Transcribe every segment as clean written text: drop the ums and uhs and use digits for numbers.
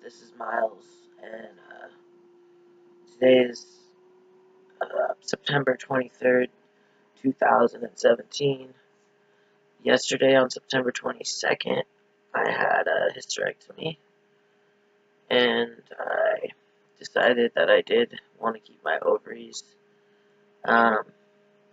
This is Miles, and today is September 23rd, 2017. Yesterday, on September 22nd, I had a hysterectomy, and I decided that I did want to keep my ovaries,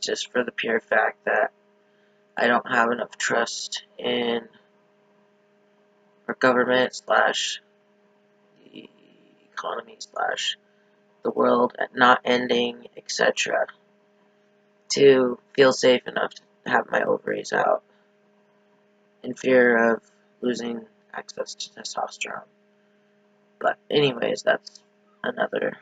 just for the pure fact that I don't have enough trust in our government slash the economy slash the world not ending, etc., to feel safe enough to have my ovaries out in fear of losing access to testosterone. But anyways, that's another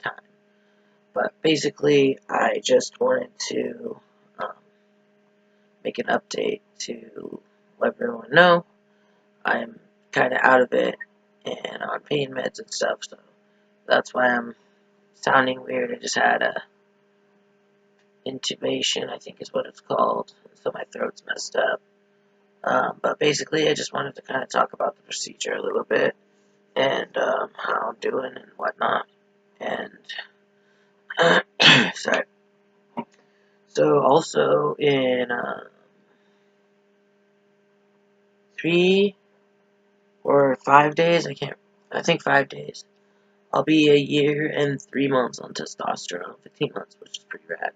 time. But basically, I just wanted to make an update to let everyone know I'm kind of out of it and on pain meds and stuff, so that's why I'm sounding weird. I just had a intubation, I think is what it's called, so my throat's messed up. But basically, I just wanted to kind of talk about the procedure a little bit and how I'm doing and whatnot. And sorry. So also in 3 or 5 days, I think 5 days, I'll be a year and 3 months on testosterone, 15 months, which is pretty rad.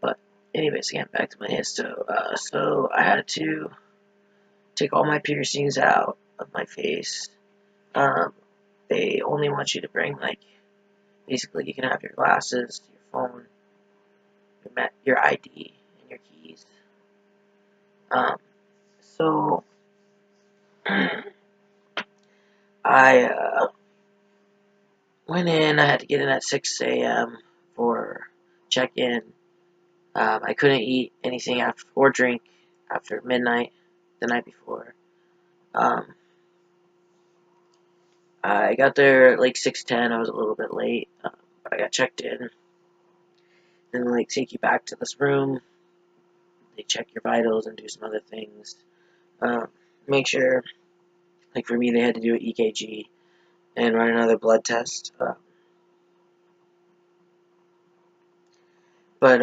But anyways, again, back to my histo. So I had to take all my piercings out of my face. They only want you to bring, like, basically you can have your glasses, your phone, your ID, and your keys. So I went in. I had to get in at 6 a.m. for check-in. I couldn't eat anything or drink after midnight the night before. I got there at like 6:10. I was a little bit late. I got checked in. And they take you back to this room. They check your vitals and do some other things. Make sure, like for me, they had to do an EKG and run another blood test. But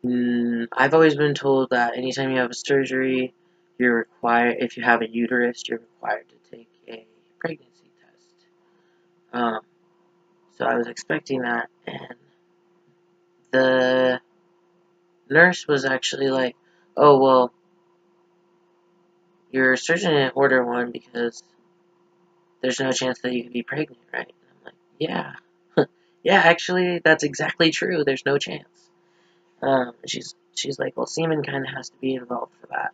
I've always been told that anytime you have a surgery, you're required, if you have a uterus, you're required to take a pregnancy test. So I was expecting that, and the nurse was actually like, "Oh, well, your surgeon didn't order one because there's no chance that you could be pregnant, right?" And I'm like, "Yeah. Yeah, actually, that's exactly true. There's no chance." She's like, "Well, semen kind of has to be involved for that."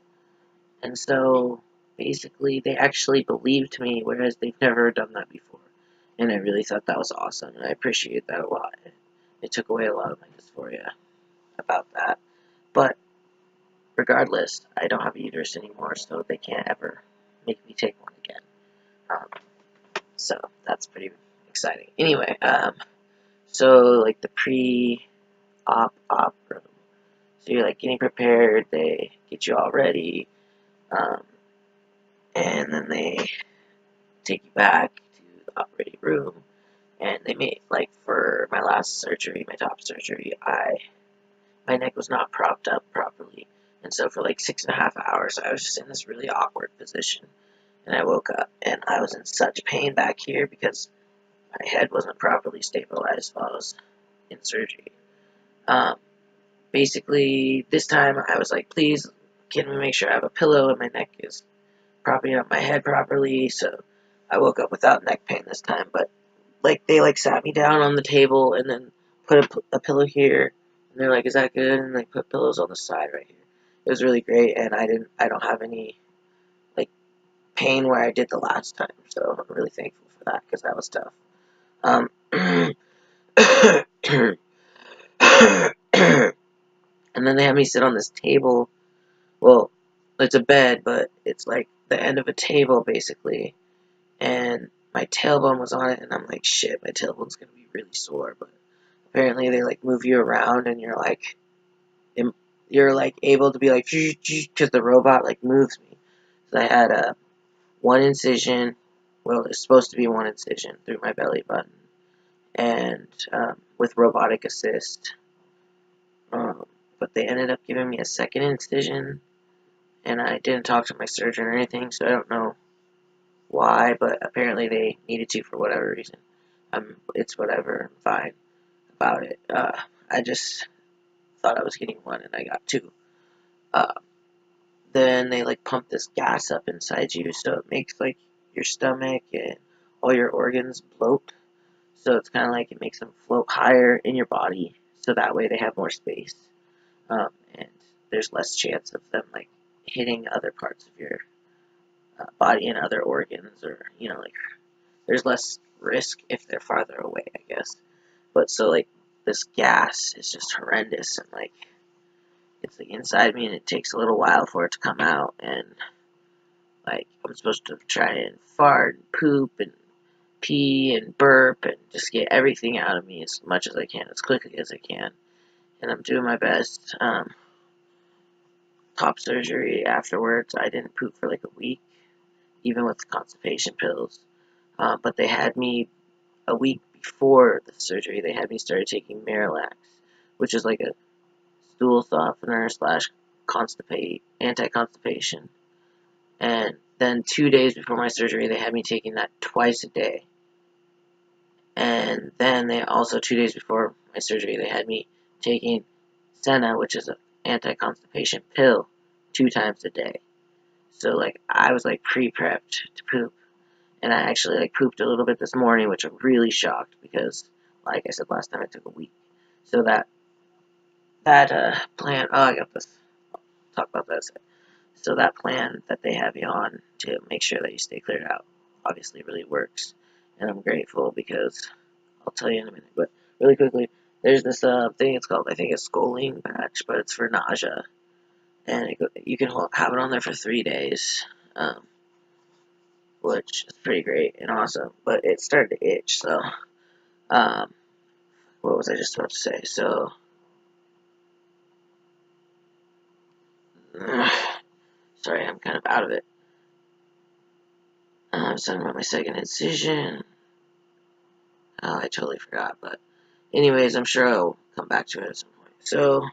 And so, basically, they actually believed me, whereas they've never done that before. And I really thought that was awesome, and I appreciate that a lot. It took away a lot of my dysphoria about that. But, regardless, I don't have a uterus anymore, so they can't ever make me take one again. So, that's pretty exciting. Anyway, so, like, the pre-op room. So you're, like, getting prepared, they get you all ready, and then they take you back to the operating room, and they made, like, for my last surgery, my top surgery, my neck was not propped up properly, and so for, like, 6.5 hours, I was just in this really awkward position, and I woke up, and I was in such pain back here because my head wasn't properly stabilized while I was in surgery. Basically, this time, I was like, please, can we make sure I have a pillow and my neck is propping up my head properly? So I woke up without neck pain this time, but like they like sat me down on the table and then put a pillow here, and they're like, "Is that good?" And they put pillows on the side right here. It was really great, and I don't have any like pain where I did the last time, so I'm really thankful for that because that was tough. And then they had me sit on this table. Well, it's a bed, but it's like the end of a table basically, and my tailbone was on it, and I'm like, shit, my tailbone's gonna be really sore. But apparently they like move you around, and you're like able to be like, because the robot like moves me. So I had one incision. Well, it's supposed to be one incision through my belly button, and with robotic assist. But they ended up giving me a second incision, and I didn't talk to my surgeon or anything, so I don't know why, but apparently they needed to for whatever reason. It's whatever, I'm fine about it. I just thought I was getting one, and I got two. Then they like pump this gas up inside you, so it makes like your stomach and all your organs bloat. So it's kind of like it makes them float higher in your body, so that way they have more space, and there's less chance of them like hitting other parts of your body and other organs, or like there's less risk if they're farther away, I guess. But so like this gas is just horrendous, and like it's like inside me, and it takes a little while for it to come out, and like I'm supposed to try and fart and poop and pee and burp and just get everything out of me as much as I can, as quickly as I can, and I'm doing my best. Top surgery afterwards, I didn't poop for like a week, even with constipation pills. But they had me a week before the surgery. They had me started taking Miralax, which is like a stool softener slash anti-constipation. And then 2 days before my surgery, they had me taking that twice a day. And then they also 2 days before my surgery, they had me taking Senna, which is an anti-constipation pill, 2 times a day. So like I was like pre-prepped to poop, and I actually like pooped a little bit this morning, which I'm really shocked because, like I said last time, it took a week. So that plan. Oh, I got this. I'll talk about that. So that plan that they have you on to make sure that you stay cleared out obviously really works, and I'm grateful because I'll tell you in a minute. But really quickly, there's this thing. It's called, I think, a scoline patch, but it's for nausea, and you can have it on there for 3 days, which is pretty great and awesome. But it started to itch, so what was I just about to say? So sorry, I'm kind of out of it. I was talking about my second incision. Oh, I totally forgot, but anyways, I'm sure I'll come back to it at some point. So,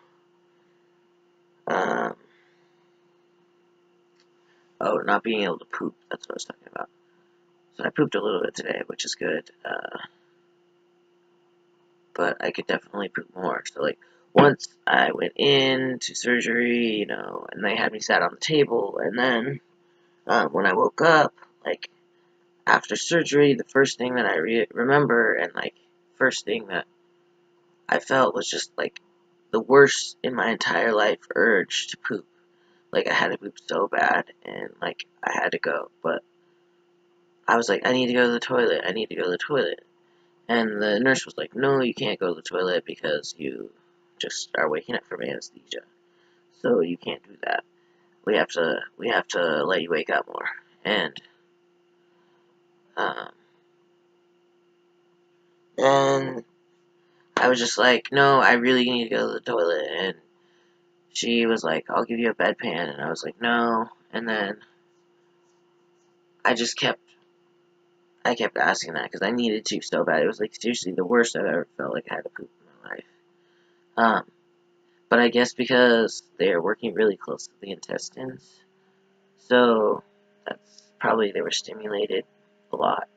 oh, not being able to poop, that's what I was talking about. So I pooped a little bit today, which is good, but I could definitely poop more. So, like, once I went into surgery, and they had me sat on the table, and then when I woke up, like, after surgery, the first thing that I remember, and, like, first thing that I felt was just, like, the worst in my entire life urge to poop. Like, I had to poop so bad, and, like, I had to go, but I was like, I need to go to the toilet, I need to go to the toilet. And the nurse was like, no, you can't go to the toilet because you just are waking up from anesthesia. So you can't do that. We have to let you wake up more. And, then I was just like, no, I really need to go to the toilet. And she was like, I'll give you a bedpan. And I was like, no. And then I kept asking that because I needed to so bad. It was like seriously the worst I've ever felt like I had to poop in my life. But I guess because they're working really close to the intestines, so that's probably they were stimulated a lot.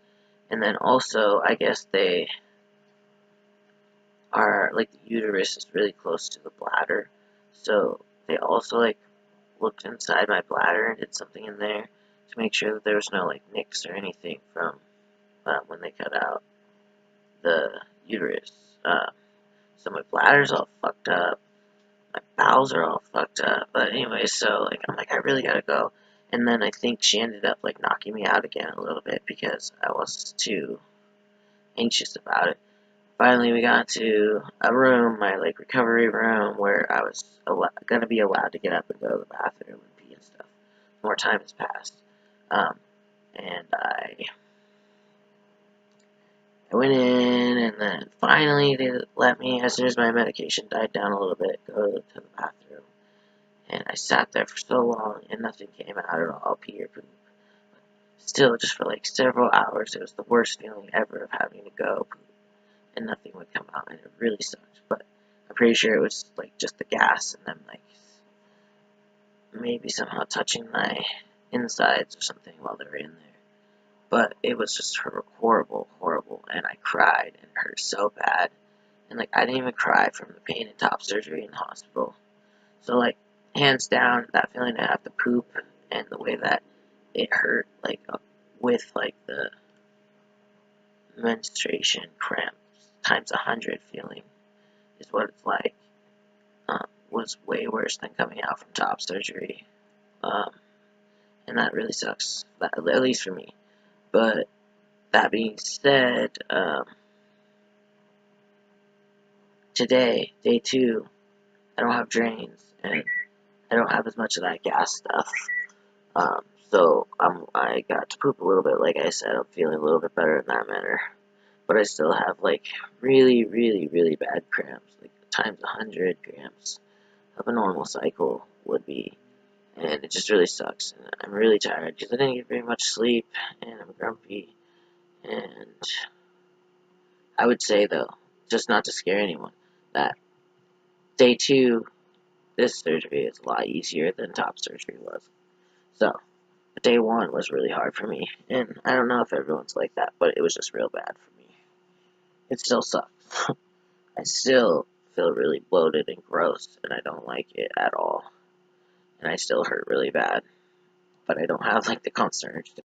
And then also, I guess they are like the uterus is really close to the bladder, so they also like looked inside my bladder and did something in there to make sure that there was no like nicks or anything from when they cut out the uterus. So my bladder's all fucked up, my bowels are all fucked up. But anyway, so like I'm like I really gotta go. And then I think she ended up like knocking me out again a little bit because I was too anxious about it. Finally, we got to a room, my like recovery room, where I was gonna be allowed to get up and go to the bathroom and pee and stuff. More time has passed, and I went in, and then finally they let me, as soon as my medication died down a little bit, go to the bathroom. And I sat there for so long, and nothing came out at all, pee or poop. still, just for like several hours, it was the worst feeling ever of having to go and nothing would come out, and it really sucked. But I'm pretty sure it was like just the gas and then like maybe somehow touching my insides or something while they were in there. But it was just horrible, horrible, and I cried, and it hurt so bad. And like I didn't even cry from the pain and top surgery in the hospital. So like hands down, that feeling to have to poop and the way that it hurt, like with like the menstruation cramps times 100 feeling is what it's like. Was way worse than coming out from top surgery, and that really sucks. At least for me. But that being said, today, day 2, I don't have drains and I don't have as much of that gas stuff. So I got to poop a little bit. Like I said, I'm feeling a little bit better in that manner. But I still have like really, really, really bad cramps, like times 100 cramps of a normal cycle would be. And it just really sucks. And I'm really tired because I didn't get very much sleep and I'm grumpy. And I would say though, just not to scare anyone, that day 2, this surgery is a lot easier than top surgery was. So, day 1 was really hard for me, and I don't know if everyone's like that, but it was just real bad for me. It still sucks. I still feel really bloated and gross, and I don't like it at all. And I still hurt really bad, but I don't have like the constant urge to